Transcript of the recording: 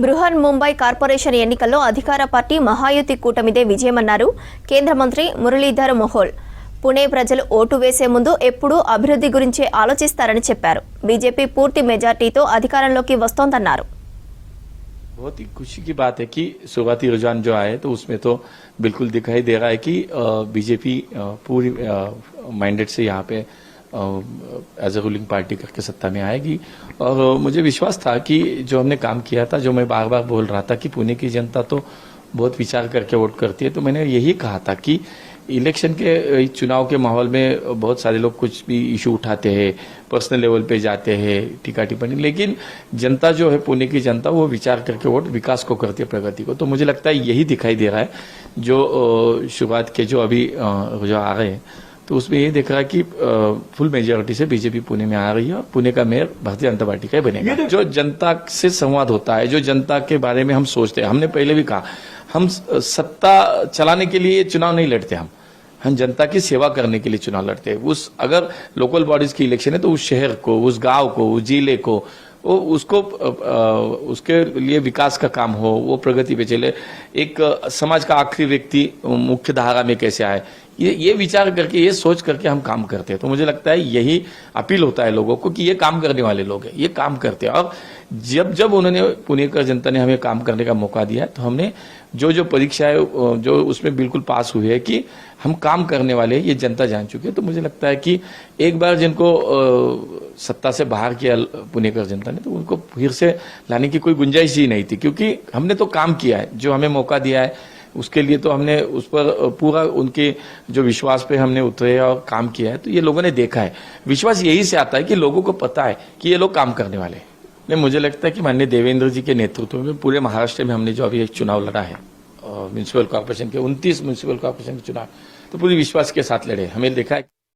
Brihan Mumbai corporation ఎన్నికల్లో అధికార party Mahayuti కూటమిదే విజయమన్నారు కేంద్ర మంత్రి మురళీధర్ మోహోల్. పుణే ప్రజలు ఓటు వేసే ముందు ఎప్పుడూ అభివృద్ధి గురించే ఆలోచిస్తారని చెప్పారు. బీజేపీ పూర్తి మెజార్టీతో అధికారంలోకి వస్తోందన్నారు. बहुत ही खुशी की बात है कि शुरुआती रुझान जो आए तो उसमें तो बिल्कुल दिखाई दे रहा है कि बीजेपी पूरी माइंडेड से यहाँ पे एज ए रूलिंग पार्टी करके सत्ता में आएगी। और मुझे विश्वास था कि जो हमने काम किया था, जो मैं बार बार बोल रहा था कि पुणे की जनता तो बहुत विचार करके वोट करती है, तो मैंने यही कहा था कि इलेक्शन के चुनाव के माहौल में बहुत सारे लोग कुछ भी इशू उठाते हैं, पर्सनल लेवल पे जाते हैं, टीका टिप्पणी, लेकिन जनता जो है पुणे की जनता वो विचार करके वोट विकास को करती है, प्रगति को। तो मुझे लगता है यही दिखाई दे रहा है जो शुरुआत के जो अभी जो आ रहे हैं, तो उसमें ये दिख रहा है कि फुल मेजोरिटी से बीजेपी पुणे में आ रही है और पुणे का मेयर भारतीय जनता पार्टी का बनेगा। जो जनता से संवाद होता है, जो जनता के बारे में हम सोचते हैं, हमने पहले भी कहा हम सत्ता चलाने के लिए चुनाव नहीं लड़ते, हम जनता की सेवा करने के लिए चुनाव लड़ते हैं। उस अगर लोकल बॉडीज की इलेक्शन है तो उस शहर को, उस गांव को, उस जिले को उसको उसके लिए विकास का काम हो, वो प्रगति पे चले, एक समाज का आखिरी व्यक्ति मुख्य धारा में कैसे आए, ये विचार करके, ये सोच करके हम काम करते हैं। तो मुझे लगता है यही अपील होता है लोगों को कि ये काम करने वाले लोग हैं, ये काम करते हैं। और जब उन्होंने पुणे का जनता ने हमें काम करने का मौका दिया तो हमने जो परीक्षाएं जो उसमें बिल्कुल पास हुए है कि हम काम करने वाले हैं, ये जनता जान चुकी है। तो मुझे लगता है कि एक बार जिनको सत्ता से बाहर किया पुणे का जनता ने, तो उनको फिर से लाने की कोई गुंजाइश ही नहीं थी, क्योंकि हमने तो काम किया है, जो हमें मौका दिया है उसके लिए तो हमने उस पर पूरा उनके जो विश्वास पे हमने उतरे और काम किया है। तो ये लोगों ने देखा है, विश्वास यही से आता है कि लोगों को पता है कि ये लोग काम करने वाले हैं। नहीं, मुझे लगता है कि माननीय देवेंद्र जी के नेतृत्व में पूरे महाराष्ट्र में हमने जो अभी एक चुनाव लड़ा है म्यूनिसिपल कॉर्पोरेशन के 29 म्यूनिसिपल कॉर्पोरेशन के चुनाव, तो पूरी विश्वास के साथ लड़े। हमें देखा है